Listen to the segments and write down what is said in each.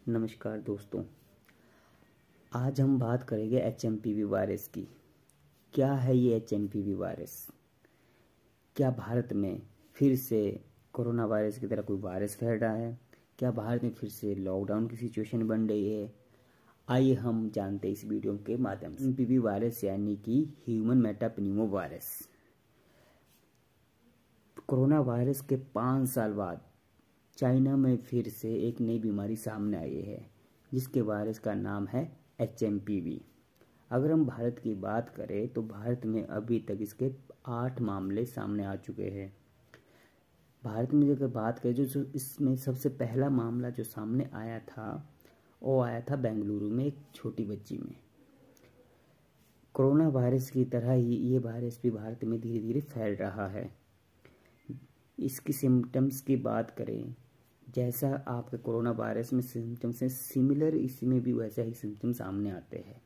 नमस्कार दोस्तों, आज हम बात करेंगे HMPV वायरस की। क्या है ये HMPV वायरस? क्या भारत में फिर से कोरोना वायरस की तरह कोई वायरस फैल रहा है? क्या भारत में फिर से लॉकडाउन की सिचुएशन बन रही है? आइए हम जानते हैं इस वीडियो के माध्यम से। HMPV वायरस यानी कि human metapneumo virus. Corona virus के 5 साल बाद चाइना में फिर से एक नई बीमारी सामने आई है, जिसके वायरस का नाम है HMPV। अगर हम भारत की बात करें तो भारत में अभी तक इसके 8 मामले सामने आ चुके हैं। भारत में अगर बात करें जो इसमें सबसे पहला मामला जो सामने आया था वो आया था बेंगलुरु में एक छोटी बच्ची में। कोरोना वायरस की तरह ही ये वायरस भी भारत में धीरे धीरे फैल रहा है। इसकी सिम्टम्स की बात करें, जैसा आपके कोरोना वायरस में सिम्टम्स हैं सिमिलर इसमें भी वैसा ही सिम्टम्स सामने आते हैं।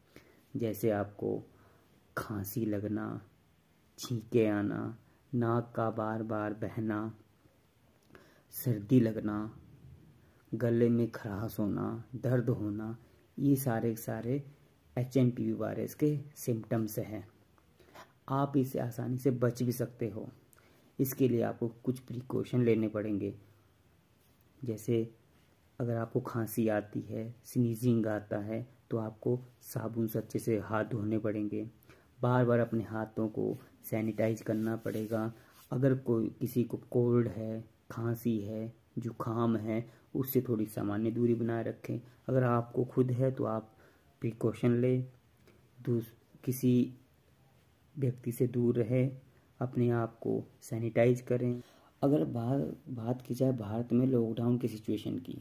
जैसे आपको खांसी लगना, छींके आना, नाक का बार बार बहना, सर्दी लगना, गले में खराश होना, दर्द होना, ये सारे HMPV वायरस के सिम्टम्स हैं। आप इसे आसानी से बच भी सकते हो। इसके लिए आपको कुछ प्रिकॉशन लेने पड़ेंगे। जैसे अगर आपको खांसी आती है, स्नीजिंग आता है, तो आपको साबुन से अच्छे से हाथ धोने पड़ेंगे। बार बार अपने हाथों को सैनिटाइज करना पड़ेगा। अगर कोई किसी को कोल्ड है, खांसी है, जुकाम है, उससे थोड़ी सामान्य दूरी बनाए रखें। अगर आपको खुद है तो आप प्रिकॉशन लें, किसी व्यक्ति से दूर रहें, अपने आप को सैनिटाइज करें। अगर बात की जाए भारत में लॉकडाउन की सिचुएशन की,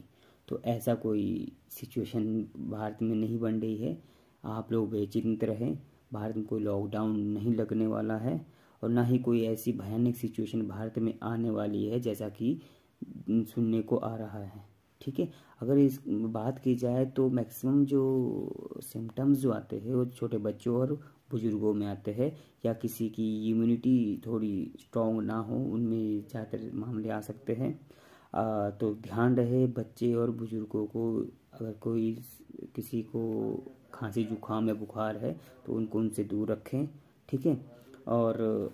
तो ऐसा कोई सिचुएशन भारत में नहीं बन रही है। आप लोग बेचिंत रहें, भारत में कोई लॉकडाउन नहीं लगने वाला है और ना ही कोई ऐसी भयानक सिचुएशन भारत में आने वाली है जैसा कि सुनने को आ रहा है। ठीक है, अगर इस बात की जाए तो मैक्सिमम जो सिम्टम्स जो आते हैं वो छोटे बच्चों और बुजुर्गों में आते हैं, या किसी की इम्यूनिटी थोड़ी स्ट्रॉन्ग ना हो उनमें ज़्यादातर मामले आ सकते हैं। तो ध्यान रहे बच्चे और बुजुर्गों को, अगर कोई किसी को खांसी जुकाम या बुखार है तो उनसे दूर रखें। ठीक है, और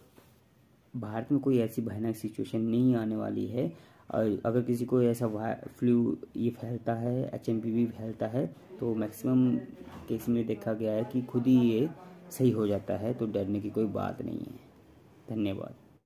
भारत में कोई ऐसी भयानक सिचुएशन नहीं आने वाली है। अगर किसी को ऐसा फ्लू ये फैलता है, HMPV फैलता है, तो मैक्सिमम केस में देखा गया है कि खुद ही ये सही हो जाता है, तो डरने की कोई बात नहीं है। धन्यवाद।